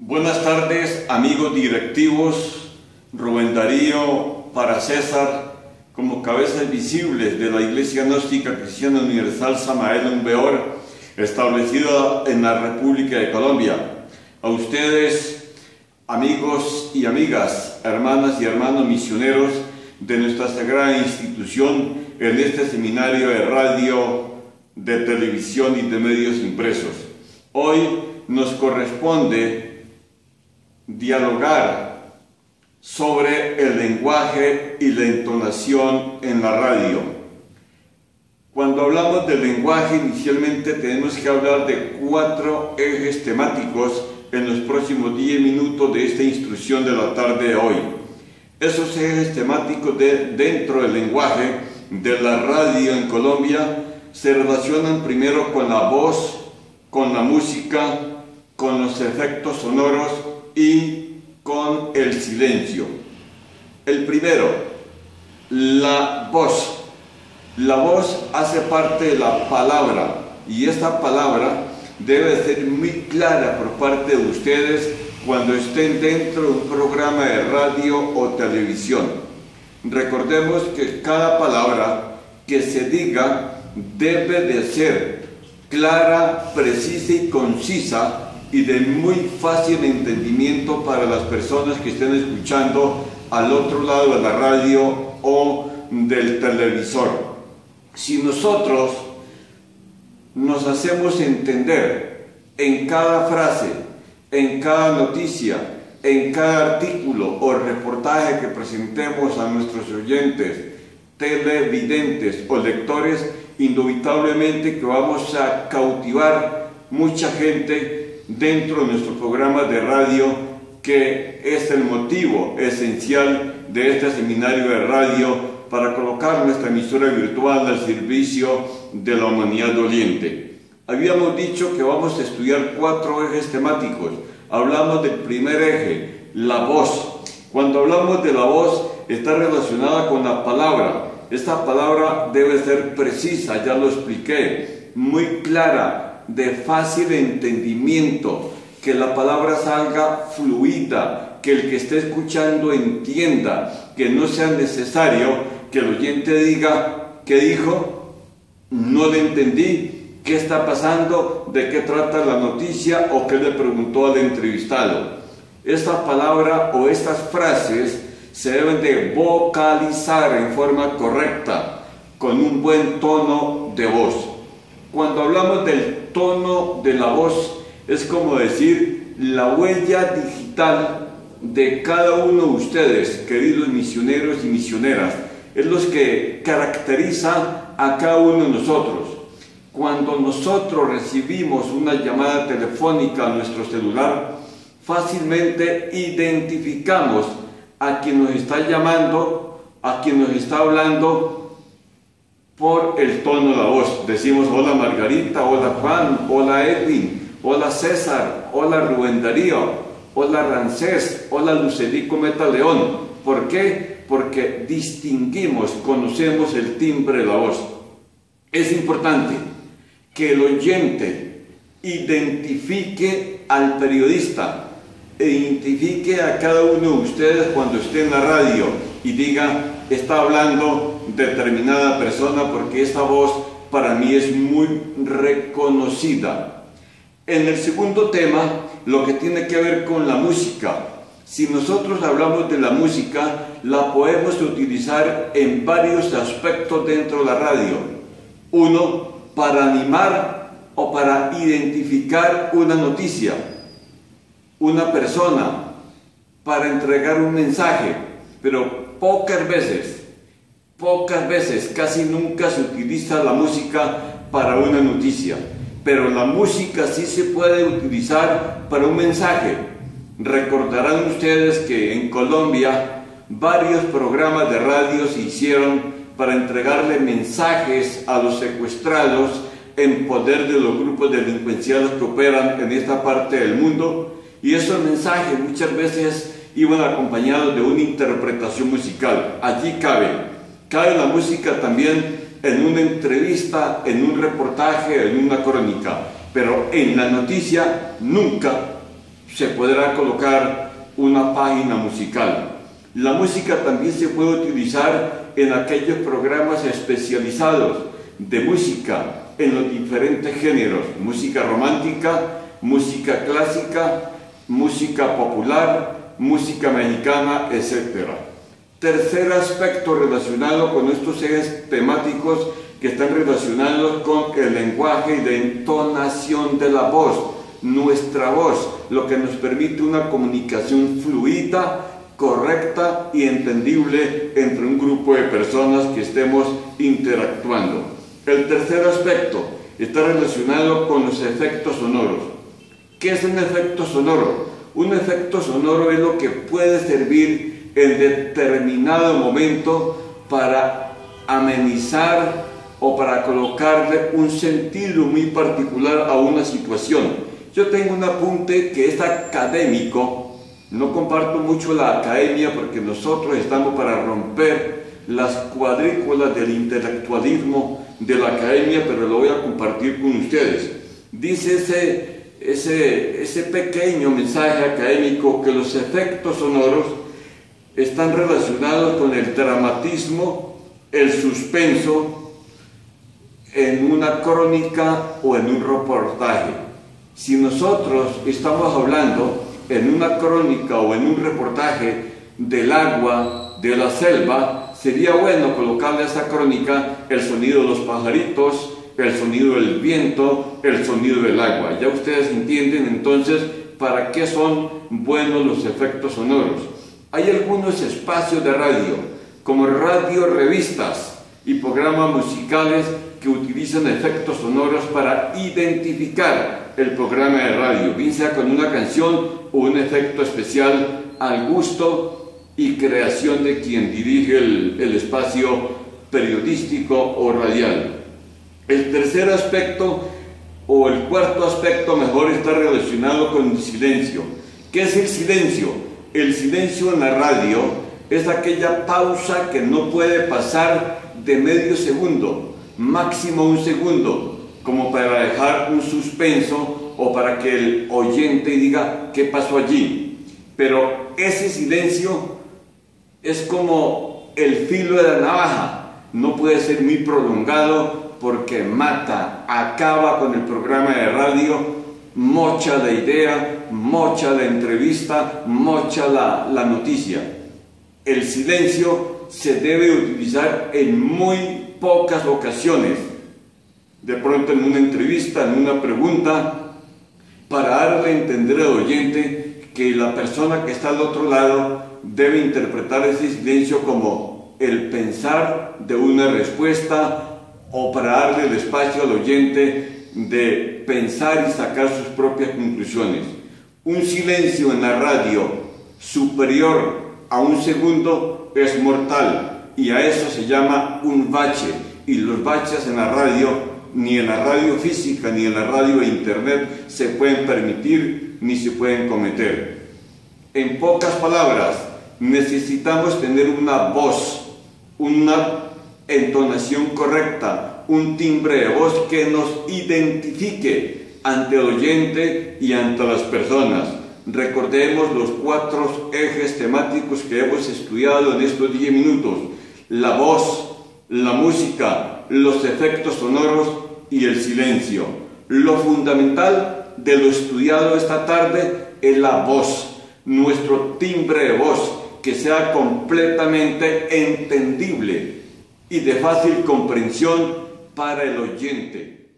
Buenas tardes, amigos directivos. Rubén Darío para César, como cabezas visibles de la Iglesia Gnóstica Cristiana Universal Samael Umbeor, establecida en la República de Colombia. A ustedes, amigos y amigas, hermanas y hermanos misioneros de nuestra sagrada institución en este seminario de radio, de televisión y de medios impresos. Hoy nos corresponde dialogar sobre el lenguaje y la entonación en la radio. Cuando hablamos del lenguaje, inicialmente tenemos que hablar de 4 ejes temáticos en los próximos 10 minutos de esta instrucción de la tarde de hoy. Esos ejes temáticos dentro del lenguaje de la radio en Colombia se relacionan primero con la voz, con la música, con los efectos sonoros y con el silencio. El primero, la voz. La voz hace parte de la palabra y esta palabra debe ser muy clara por parte de ustedes cuando estén dentro de un programa de radio o televisión. Recordemos que cada palabra que se diga debe de ser clara, precisa y concisa y de muy fácil entendimiento para las personas que estén escuchando al otro lado de la radio o del televisor. Si nosotros nos hacemos entender en cada frase, en cada noticia, en cada artículo o reportaje que presentemos a nuestros oyentes, televidentes o lectores, indubitablemente que vamos a cautivar mucha gente dentro de nuestro programa de radio, que es el motivo esencial de este seminario de radio para colocar nuestra emisora virtual al servicio de la humanidad doliente. Habíamos dicho que vamos a estudiar 4 ejes temáticos. Hablamos del primer eje, la voz. Cuando hablamos de la voz, está relacionada con la palabra. Esta palabra debe ser precisa, ya lo expliqué, muy clara, de fácil entendimiento, que la palabra salga fluida, que el que esté escuchando entienda, que no sea necesario que el oyente diga, ¿qué dijo? No le entendí, ¿qué está pasando? ¿De qué trata la noticia? ¿O qué le preguntó al entrevistado? Esta palabra o estas frases se deben de vocalizar en forma correcta, con un buen tono de voz. Cuando hablamos del tono de la voz, es como decir la huella digital de cada uno de ustedes, queridos misioneros y misioneras. Es lo que caracteriza a cada uno de nosotros. Cuando nosotros recibimos una llamada telefónica a nuestro celular, fácilmente identificamos a quien nos está llamando, a quien nos está hablando, por el tono de la voz. Decimos hola Margarita, hola Juan, hola Edwin, hola César, hola Rubén Darío, hola Rancés, hola Lucelico Metaleón. ¿Por qué? Porque distinguimos, conocemos el timbre de la voz. Es importante que el oyente identifique al periodista, identifique a cada uno de ustedes cuando esté en la radio y diga, está hablando determinada persona porque esta voz para mí es muy reconocida. En el segundo tema, lo que tiene que ver con la música. Si nosotros hablamos de la música, la podemos utilizar en varios aspectos dentro de la radio. Uno, para animar o para identificar una noticia, una persona, para entregar un mensaje, pero pocas veces, casi nunca se utiliza la música para una noticia, pero la música sí se puede utilizar para un mensaje. Recordarán ustedes que en Colombia varios programas de radio se hicieron para entregarle mensajes a los secuestrados en poder de los grupos delincuenciales que operan en esta parte del mundo, y esos mensajes muchas veces iban acompañados de una interpretación musical. Allí cabe la música también en una entrevista, en un reportaje, en una crónica, pero en la noticia nunca se podrá colocar una página musical. La música también se puede utilizar en aquellos programas especializados de música en los diferentes géneros: música romántica, música clásica, música popular, música mexicana, etc. Tercer aspecto relacionado con estos ejes temáticos que están relacionados con el lenguaje y la entonación de la voz, nuestra voz, lo que nos permite una comunicación fluida, correcta y entendible entre un grupo de personas que estemos interactuando. El tercer aspecto está relacionado con los efectos sonoros. ¿Qué es un efecto sonoro? Un efecto sonoro es lo que puede servir en determinado momento para amenizar o para colocarle un sentido muy particular a una situación. Yo tengo un apunte que es académico. No comparto mucho la academia porque nosotros estamos para romper las cuadrículas del intelectualismo de la academia, pero lo voy a compartir con ustedes. Dice ese pequeño mensaje académico que los efectos sonoros están relacionados con el dramatismo, el suspenso en una crónica o en un reportaje. Si nosotros estamos hablando en una crónica o en un reportaje del agua, de la selva, sería bueno colocarle a esa crónica el sonido de los pajaritos, el sonido del viento, el sonido del agua. Ya ustedes entienden entonces para qué son buenos los efectos sonoros. Hay algunos espacios de radio, como radio revistas y programas musicales que utilizan efectos sonoros para identificar el programa de radio, bien sea con una canción o un efecto especial al gusto y creación de quien dirige el espacio periodístico o radial. El tercer aspecto, o el cuarto aspecto mejor, está relacionado con el silencio. ¿Qué es el silencio? El silencio en la radio es aquella pausa que no puede pasar de medio segundo, máximo un segundo, como para dejar un suspenso o para que el oyente diga qué pasó allí. Pero ese silencio es como el filo de la navaja, no puede ser muy prolongado porque mata, acaba con el programa de radio, mocha la idea, mocha la entrevista, mocha la noticia. El silencio se debe utilizar en muy pocas ocasiones, de pronto en una entrevista, en una pregunta, para darle a entender al oyente que la persona que está al otro lado debe interpretar ese silencio como el pensar de una respuesta, o para darle el espacio al oyente de pensar y sacar sus propias conclusiones. Un silencio en la radio superior a un segundo es mortal, y a eso se llama un bache, y los baches en la radio, ni en la radio física ni en la radio de internet, se pueden permitir ni se pueden cometer. En pocas palabras, necesitamos tener una voz, una entonación correcta, un timbre de voz que nos identifique ante el oyente y ante las personas. Recordemos los 4 ejes temáticos que hemos estudiado en estos 10 minutos: la voz, la música, los efectos sonoros y el silencio. Lo fundamental de lo estudiado esta tarde es la voz, nuestro timbre de voz, que sea completamente entendible y de fácil comprensión para el oyente.